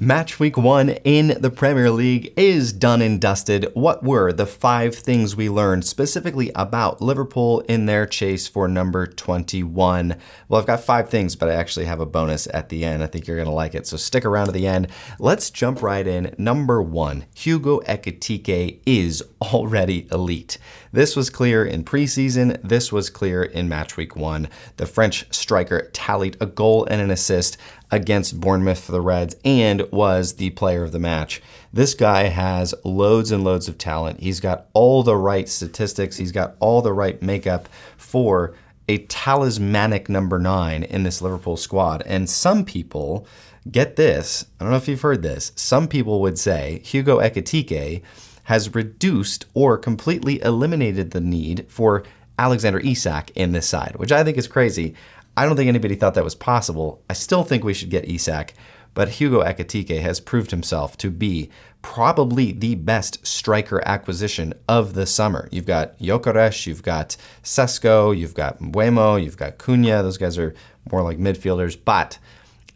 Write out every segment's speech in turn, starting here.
Match week 1 in the Premier League is done and dusted. What were the 5 things we learned specifically about Liverpool in their chase for number 21? Well, I've got 5 things, but I actually have a bonus at the end. I think you're going to like it, so stick around to the end. Let's jump right in. Number 1, Hugo Ekitike is already elite. This was clear in preseason. This was clear in match week 1. The French striker tallied a goal and an assist against Bournemouth for the Reds and was the player of the match. This guy has loads and loads of talent. He's got all the right statistics. He's got all the right makeup for a talismanic number 9 in this Liverpool squad. And some people, get this, I don't know if you've heard this, some people would say Hugo Ekitike has reduced or completely eliminated the need for Alexander Isak in this side, which I think is crazy. I don't think anybody thought that was possible. I still think we should get Isak, but Hugo Ekitike has proved himself to be probably the best striker acquisition of the summer. You've got Gyökeres, you've got Sesko, you've got Mbeumo, you've got Cunha. Those guys are more like midfielders, but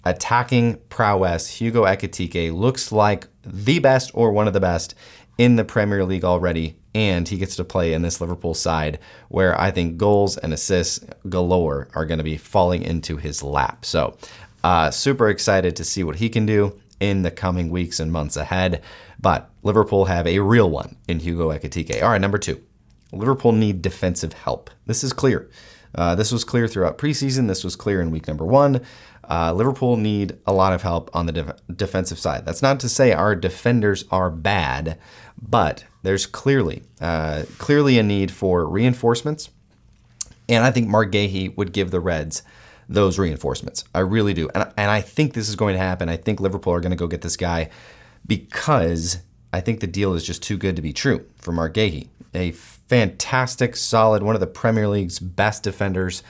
attacking prowess, Hugo Ekitike looks like the best or one of the best in the Premier League already, and he gets to play in this Liverpool side where I think goals and assists galore are going to be falling into his lap. So super excited to see what he can do in the coming weeks and months ahead. But Liverpool have a real one in Hugo Ekitike. All right, number 2, Liverpool need defensive help. This is clear. This was clear throughout preseason. This was clear in week number 1. Liverpool need a lot of help on the defensive side. That's not to say our defenders are bad, but there's clearly a need for reinforcements, and I think Mark Guehi would give the Reds those reinforcements. I really do, and I think this is going to happen. I think Liverpool are going to go get this guy because I think the deal is just too good to be true for Mark Guehi. A fantastic, solid, one of the Premier League's best defenders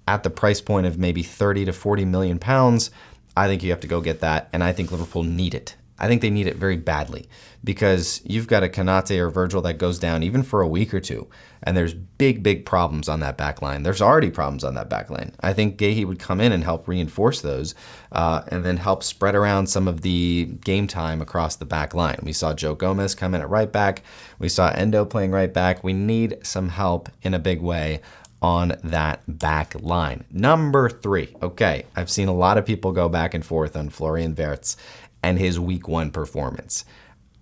at the price point of maybe 30 to 40 million pounds. I think you have to go get that, and I think Liverpool need it. I think they need it very badly because you've got a Konate or Virgil that goes down even for a week or two, and there's big problems on that back line. There's already problems on that back line. I think Guehi would come in and help reinforce those and then help spread around some of the game time across the back line. We saw Joe Gomez come in at right back. We saw Endo playing right back. We need some help in a big way on that back line. Number 3. Okay, I've seen a lot of people go back and forth on Florian Wirtz and his week 1 performance.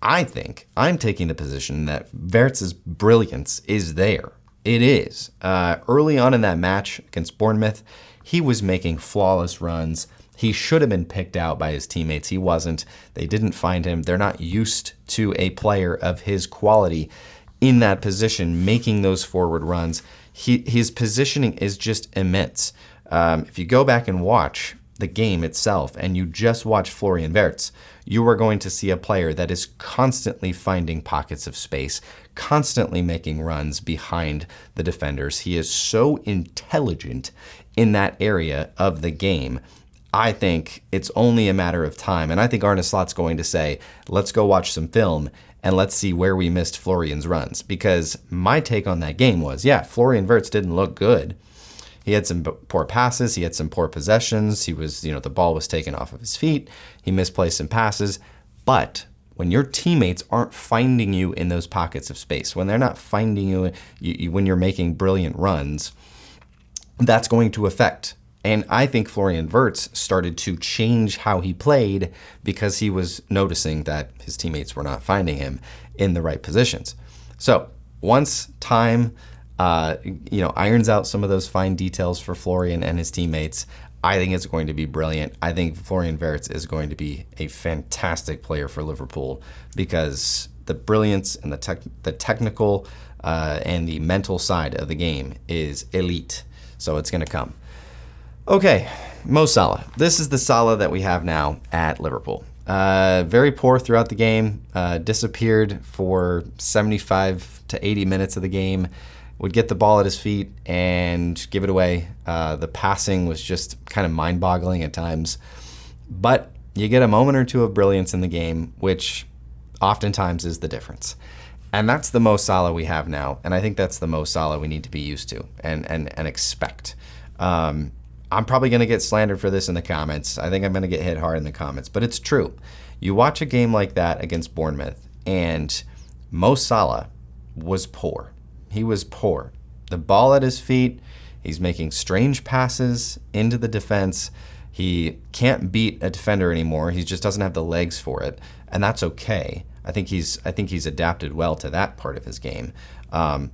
I think I'm taking the position that Wirtz's brilliance is there. It is. Early on in that match against Bournemouth, he was making flawless runs. He should have been picked out by his teammates. He wasn't. They didn't find him. They're not used to a player of his quality in that position making those forward runs. His positioning is just immense. If you go back and watch the game itself and you just watch Florian Wirtz, you are going to see a player that is constantly finding pockets of space, constantly making runs behind the defenders. He is so intelligent in that area of the game. I think it's only a matter of time. And I think Arneslot's going to say, let's go watch some film and let's see where we missed Florian's runs. Because my take on that game was, yeah, Florian Wirtz didn't look good. He had some poor passes. He had some poor possessions. He was, the ball was taken off of his feet. He misplaced some passes. But when your teammates aren't finding you in those pockets of space, when they're not finding you when you're making brilliant runs, that's going to affect. And I think Florian Wirtz started to change how he played because he was noticing that his teammates were not finding him in the right positions. So once time irons out some of those fine details for Florian and his teammates, I think it's going to be brilliant. I think Florian Wirtz is going to be a fantastic player for Liverpool because the brilliance and the technical and the mental side of the game is elite. So it's going to come. Okay, Mo Salah. This is the Salah that we have now at Liverpool. Very poor throughout the game, disappeared for 75 to 80 minutes of the game, would get the ball at his feet and give it away. The passing was just kind of mind-boggling at times. But you get a moment or two of brilliance in the game, which oftentimes is the difference. And that's the Mo Salah we have now, and I think that's the Mo Salah we need to be used to and expect. I'm probably going to get slandered for this in the comments. I think I'm going to get hit hard in the comments, but it's true. You watch a game like that against Bournemouth, and Mo Salah was poor. He was poor. The ball at his feet, he's making strange passes into the defense. He can't beat a defender anymore. He just doesn't have the legs for it, and that's okay. I think he's adapted well to that part of his game.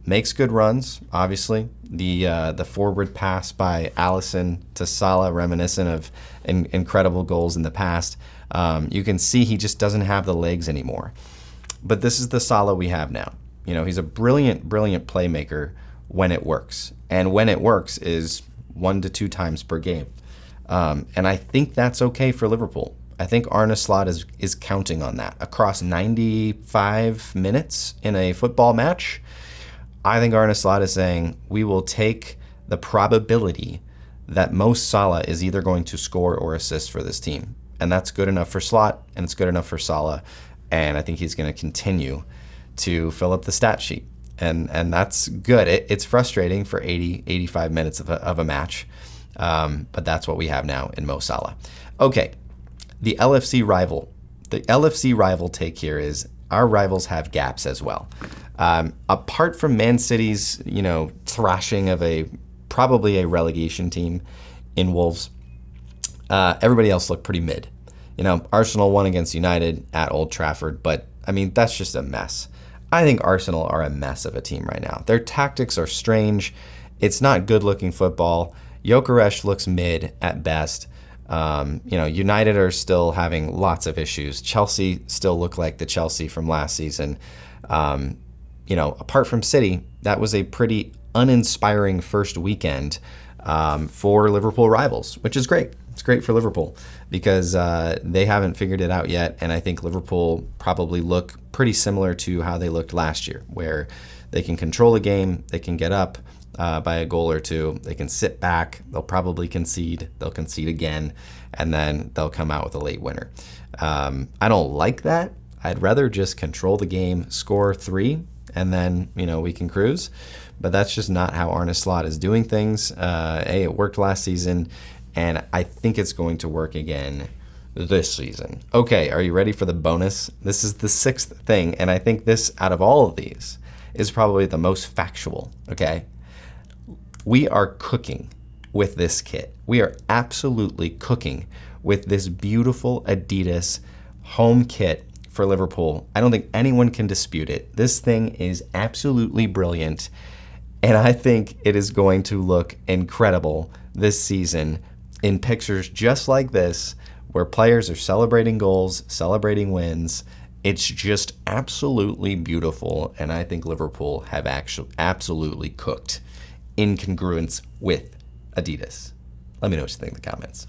Makes good runs, obviously. The forward pass by Alisson to Salah, reminiscent of incredible goals in the past. You can see he just doesn't have the legs anymore. But this is the Salah we have now. You know, he's a brilliant, brilliant playmaker when it works. And when it works is 1 to 2 times per game. And I think that's okay for Liverpool. I think arneslot is counting on that. Across 95 minutes in a football match, I think arneslot is saying we will take the probability that Mo Salah is either going to score or assist for this team. And that's good enough for Slot, and it's good enough for Salah. And I think he's going to continue to fill up the stat sheet. And that's good. It's frustrating for 80, 85 minutes of a match. But that's what we have now in Mo Salah. Okay, the LFC rival. The LFC rival take here is our rivals have gaps as well. Apart from Man City's, thrashing of probably a relegation team in Wolves, everybody else looked pretty mid. Arsenal won against United at Old Trafford, but I mean, that's just a mess. I think Arsenal are a mess of a team right now. Their tactics are strange. It's not good looking football. Gyökeres looks mid at best. United are still having lots of issues. Chelsea still look like the Chelsea from last season. Apart from City, that was a pretty uninspiring first weekend for Liverpool rivals, which is great. It's great for Liverpool because they haven't figured it out yet, and I think Liverpool probably look pretty similar to how they looked last year, where they can control the game, they can get up by a goal or two, they can sit back, they'll probably concede, they'll concede again, and then they'll come out with a late winner. I don't like that. I'd rather just control the game, score 3, and then we can cruise. But that's just not how Arne Slot is doing things. It worked last season, and I think it's going to work again this season. Okay, are you ready for the bonus? This is the 6th thing, and I think this, out of all of these, is probably the most factual, okay? We are cooking with this kit. We are absolutely cooking with this beautiful Adidas home kit for Liverpool. I don't think anyone can dispute it. This thing is absolutely brilliant, and I think it is going to look incredible this season in pictures just like this, where players are celebrating goals, celebrating wins. It's just absolutely beautiful, and I think Liverpool have actually absolutely cooked in congruence with Adidas. Let me know what you think in the comments.